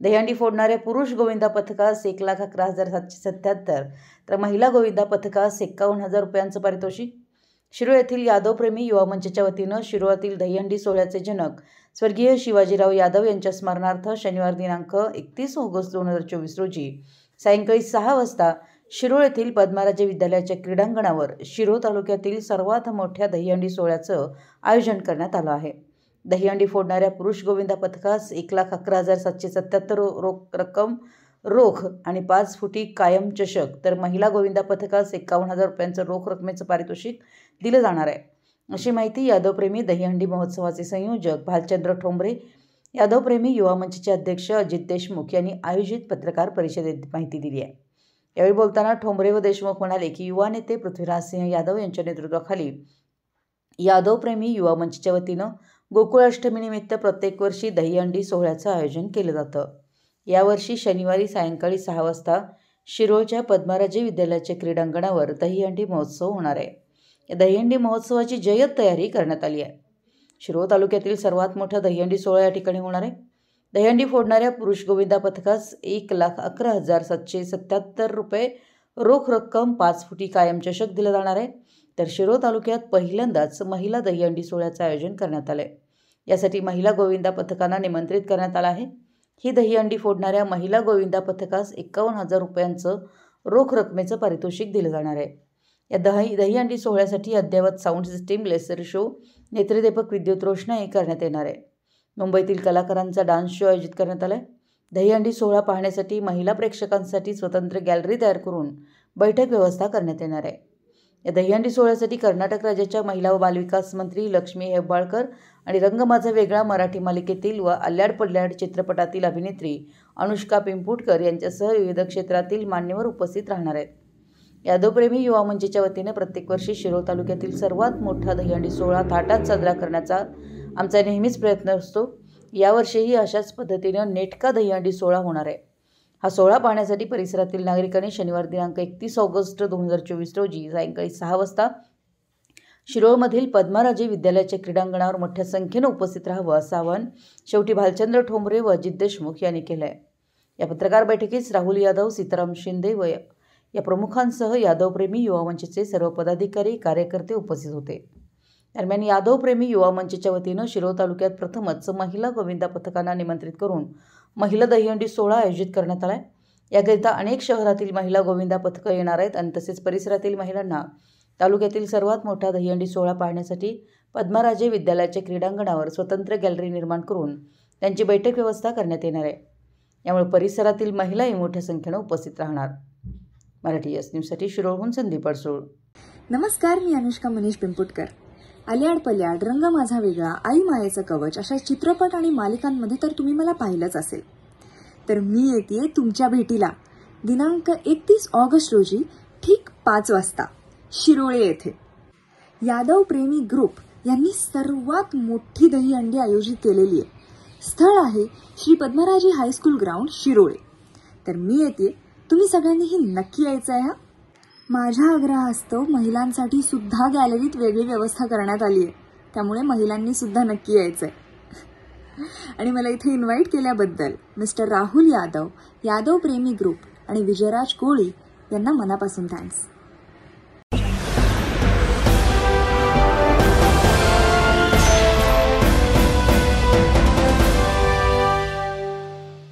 दहीहंडी फोडणाऱ्या पुरुष गोविंदा पथकास 1,11,777 तर महिला गोविंदा पथकास 51,000 रुपयांचं पारितोषिक। शिरोळ येथील यादवप्रेमी युवा मंचच्या वतीनं शिरोळातील दहीहंडी सोहळ्याचे जनक स्वर्गीय शिवाजीराव यादव यांच्या स्मरणार्थ शनिवार दिनांक 31 ऑगस्ट 2024 रोजी सायंकाळी 6 वाजता शिरोळ येथील पद्माराजे विद्यालयाच्या क्रीडांगणावर शिरोळ तालुक्यातील सर्वात मोठ्या दहीहंडी सोहळ्याचं आयोजन करण्यात आलं आहे। दहीहंडी फोडणाऱ्या पुरुष गोविंदा पथकास 1,11,777 रक्कम रोख आणि 5 फुटी कायम चषक तर महिला गोविंदा पथकास 51,000 रुपयांचं रोख रकमेचं पारितोषिक दिलं जाणार आहे, अशी माहिती यादवप्रेमी दहीहंडी महोत्सवाचे संयोजक भालचंद्र ठोंबरे, यादवप्रेमी युवा मंचचे अध्यक्ष अजित देशमुख यांनी आयोजित पत्रकार परिषदेत माहिती दिली आहे। यावेळी बोलताना ठोंबरे व देशमुख म्हणाले की युवा नेते पृथ्वीराजसिंह यादव यांच्या नेतृत्वाखाली यादवप्रेमी युवा मंचच्या वतीनं गोकुळाष्टमीनिमित्त प्रत्येक वर्षी दहीहंडी सोहळ्याचं आयोजन केलं जातं। यावर्षी शनिवारी सायंकाळी 6 वाजता शिरोळच्या पद्माराजे विद्यालयाच्या क्रीडांगणावर दहीहंडी महोत्सव होणार आहे। या दहीहंडी महोत्सवाची जय्यत तयारी करण्यात आली आहे। शिरोळ तालुक्यातील सर्वात मोठा दहीहंडी सोहळा या ठिकाणी होणार आहे। दहीहंडी फोडणाऱ्या पुरुष गोविंदा पथकास 1,11,777 रुपये रोख रक्कम 5 फुटी कायम चषक दिलं जाणार आहे, तर शिरोळ तालुक्यात पहिल्यांदाच महिला दहीहंडी सोहळ्याचं आयोजन करण्यात आलं आहे। यासाठी महिला गोविंदा पथकांना निमंत्रित करण्यात आलं आहे। ही दहीहंडी फोडणाऱ्या महिला गोविंदा पथकास 51,000 रुपयांचं रोख रकमेचं पारितोषिक दिलं जाणार आहे। या दहीहंडी सोहळ्यासाठी अद्ययावत साऊंड सिस्टीम, लेसर शो, नेत्रदीपक विद्युत रोषणाई करण्यात येणार आहे। मुंबईतील कलाकारांचा डान्स शो आयोजित करण्यात आला आहे। दहीहंडी सोहळा पाहण्यासाठी महिला प्रेक्षकांसाठी स्वतंत्र गॅलरी तयार करून बैठक व्यवस्था करण्यात येणार आहे। या दहीहंडी सोहळ्यासाठी कर्नाटक राज्याच्या महिला व बालविकास मंत्री लक्ष्मी हेब्बाळकर आणि रंग माझा वेगळा मराठी मालिकेतील व अल्ल्याड पल्ल्याड चित्रपटातील अभिनेत्री अनुष्का पिंपुटकर यांच्यासह विविध क्षेत्रातील मान्यवर उपस्थित राहणार आहेत। यादवप्रेमी युवा मंचच्या वतीने प्रत्येक वर्षी शिरोळ तालुक्यातील सर्वात मोठा दहीहंडी सोहळा थाटात साजरा करण्याचा आमचा नेहमीच प्रयत्न असतो। यावर्षीही अशाच पद्धतीनं नेटका दहीहंडी सोहळा होणार आहे। हा सोहळा पाहण्यासाठी परिसरातील नागरिकांनी शनिवार दिनांक 31 ऑगस्ट 2024 रोजी सायंकाळी 6 वाजता शिरोळमधील पद्माराजे विद्यालयाच्या क्रीडांगणावर मोठ्या संख्येनं उपस्थित राहावं असं आवाहन शेवटी भालचंद्र ठोंबरे व अजित देशमुख यांनी केलं आहे। या पत्रकार बैठकीस राहुल यादव, सीताराम शिंदे व या प्रमुखांसह यादवप्रेमी युवा मंचचे सर्व पदाधिकारी, कार्यकर्ते उपस्थित होते। दरम्यान यादवप्रेमी युवा मंचच्या वतीनं शिरोळ तालुक्यात प्रथमच महिला गोविंदा पथकांना निमंत्रित करून महिला दहीहंडी सोहळा आयोजित करण्यात आला आहे। याकरिता अनेक शहरातील महिला गोविंदा पथकं येणार आहेत आणि तसेच परिसरातील महिलांना तालुक्यातील सर्वात मोठा दहीहंडी सोहळा पाहण्यासाठी पद्माराजे विद्यालयाच्या क्रीडांगणावर स्वतंत्र गॅलरी निर्माण करून त्यांची बैठक व्यवस्था करण्यात येणार आहे। यामुळे परिसरातील महिलाही मोठ्या संख्येनं उपस्थित राहणार। मराठी एस न्यूजसाठी शिरोळहून संदीप अडसूळ। नमस्कार, मी अनुष्का मनीष पिंपुटकर। अल्याड पल्याड, रंग माझा वेगळा, आई मायेचं कवच अशा चित्रपट आणि मालिकांमध्ये तर तुम्ही मला पाहिलंच असेल। तर मी येतेय तुमच्या भेटीला दिनांक 31 ऑगस्ट रोजी ठीक 5 वाजता शिरोळे येथे। यादव प्रेमी ग्रुप यांनी सर्वात मोठी दहीहंडी आयोजित केलेली आहे। स्थळ आहे श्री पद्मराजे हायस्कूल ग्राउंड शिरोळे। तर मी येते, तुम्ही सगळ्यांनीही नक्की यायचं आहे। माझा आग्रह असतो महिलांसाठी सुद्धा गॅलरीत वेगळी व्यवस्था करण्यात आली आहे, त्यामुळे महिलांनी सुद्धा नक्की यायचंय। आणि मला इथे इन्व्हाइट केल्याबद्दल मिस्टर राहुल यादव, यादव प्रेमी ग्रुप आणि विजयराज कोळी यांना मनापासून थँक्स।